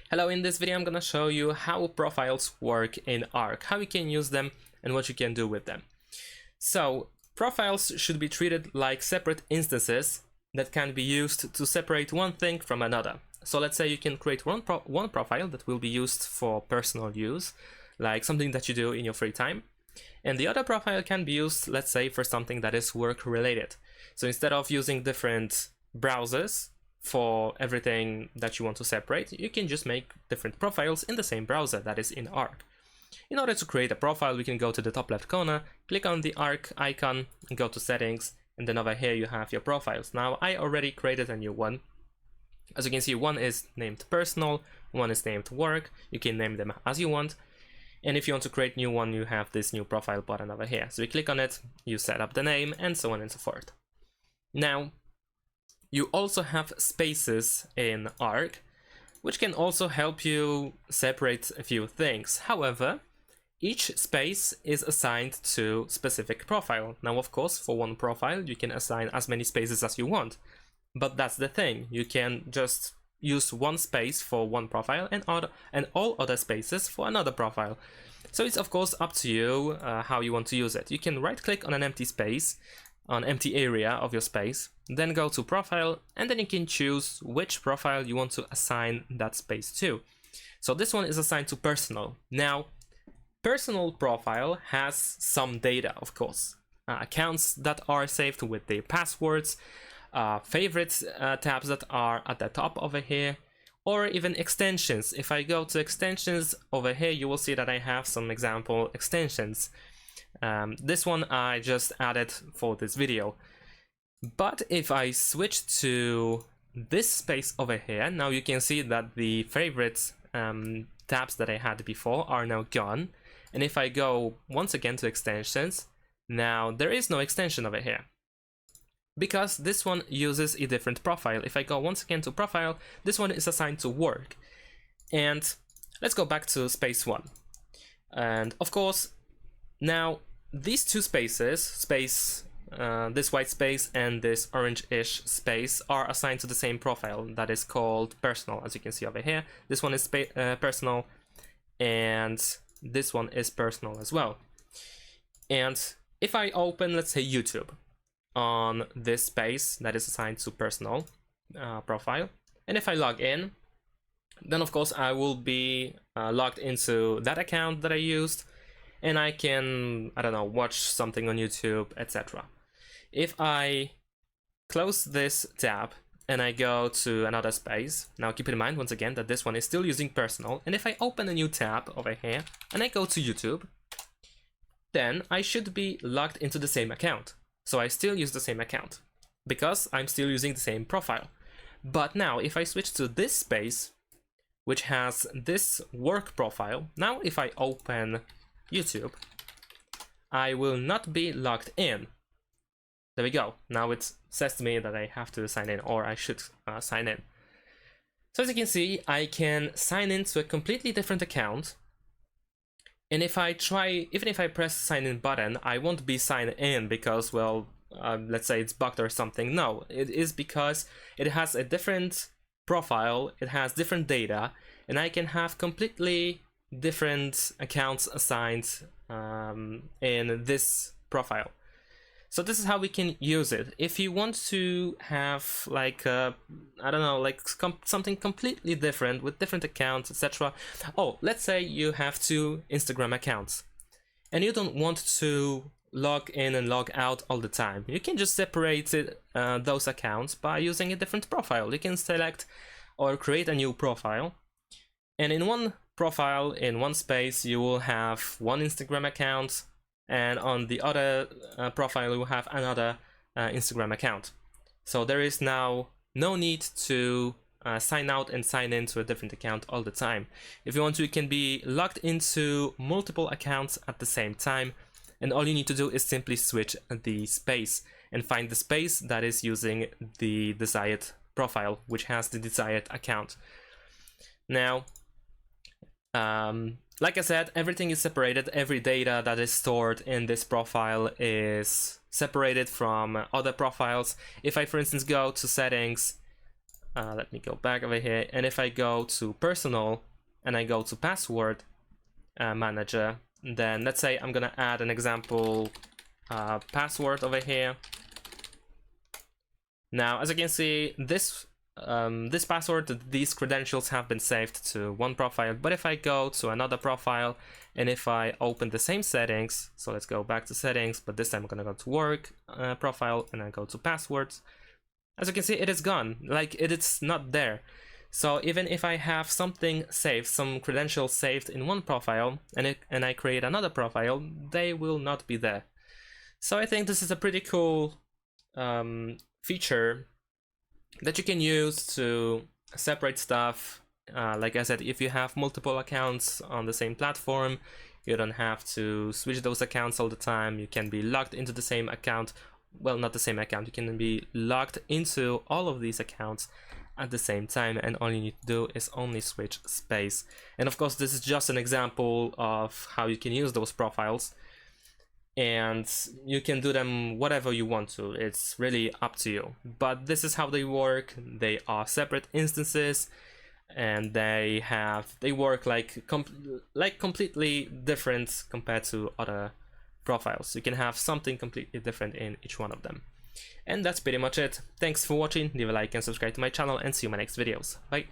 Hello, in this video I'm gonna show you how profiles work in Arc, how you can use them and what you can do with them. So profiles should be treated like separate instances that can be used to separate one thing from another. So let's say you can create one profile that will be used for personal use, like something that you do in your free time. And the other profile can be used, let's say, for something that is work related. So instead of using different browsers for everything that you want to separate, you can just make different profiles in the same browser, that is in Arc. In order to create a profile, we can go to the top left corner, click on the Arc icon, and go to settings, and then over here you have your profiles. Now I already created a new one. As you can see, one is named personal, one is named work. You can name them as you want. And if you want to create a new one, you have this new profile button over here. So you click on it, you set up the name, and so on and so forth. Now, you also have spaces in Arc, which can also help you separate a few things. However, each space is assigned to specific profile. Now, of course, for one profile, you can assign as many spaces as you want. But that's the thing, you can just use one space for one profile and all other spaces for another profile. So it's of course up to you how you want to use it. You can right click on an empty space, on empty area of your space, then go to profile, and then you can choose which profile you want to assign that space to. So this one is assigned to personal. Now, personal profile has some data, of course. Accounts that are saved with their passwords, favorites tabs that are at the top over here, or even extensions. If I go to extensions over here, you will see that I have some example extensions. This one I just added for this video. But if I switch to this space over here, now you can see that the favorites tabs that I had before are now gone. And if I go once again to extensions, now there is no extension over here, because this one uses a different profile. If I go once again to profile, this one is assigned to work. And let's go back to space 1. And of course, now these two spaces, this white space and this orange-ish space, are assigned to the same profile that is called personal, as you can see over here. This one is personal, and this one is personal as well. And if I open, let's say, YouTube on this space that is assigned to personal profile, and if I log in, then of course I will be logged into that account that I used, and I can, I don't know, watch something on YouTube, etc. If I close this tab and I go to another space, now keep in mind once again that this one is still using personal, and if I open a new tab over here and I go to YouTube, then I should be logged into the same account. So I still use the same account because I'm still using the same profile. But now if I switch to this space, which has this work profile, now if I open YouTube, I will not be logged in. There we go. Now it says to me that I have to sign in, or I should sign in. So as you can see, I can sign in to a completely different account. And if I try, even if I press sign in button, I won't be signed in because, well, let's say it's bugged or something. No, it is because it has a different profile, it has different data, and I can have completely different accounts assigned in this profile. So this is how we can use it. If you want to have like I don't know, like something completely different with different accounts, etc. Oh, let's say you have 2 Instagram accounts and you don't want to log in and log out all the time. You can just separate those accounts by using a different profile. You can select or create a new profile, and in one profile, in one space, you will have one Instagram account, and on the other profile you will have another Instagram account. So there is now no need to sign out and sign in to a different account all the time. If you want to, you can be logged into multiple accounts at the same time, and all you need to do is simply switch the space and find the space that is using the desired profile, which has the desired account. Now, like I said, everything is separated. Every data that is stored in this profile is separated from other profiles. If I, for instance, go to settings let me go back over here, and if I go to personal and I go to password manager, then let's say I'm gonna add an example password over here. Now, as you can see, this password, these credentials have been saved to one profile, but if I go to another profile and if I open the same settings, so let's go back to settings, but this time I'm gonna go to work profile and I go to passwords. As you can see, it is gone, like it's not there. So even if I have something saved, some credentials saved in one profile, and I create another profile, they will not be there. So I think this is a pretty cool feature that you can use to separate stuff. Like I said, if you have multiple accounts on the same platform, you don't have to switch those accounts all the time. You can be logged into the same account. Well, not the same account. You can be logged into all of these accounts at the same time, and all you need to do is only switch space. And of course, this is just an example of how you can use those profiles, and you can do them whatever you want to. It's really up to you, but this is how they work. They are separate instances, and they work like completely different compared to other profiles. You can have something completely different in each one of them. And that's pretty much it. Thanks for watching. Leave a like and subscribe to my channel, and see you in my next videos. Bye.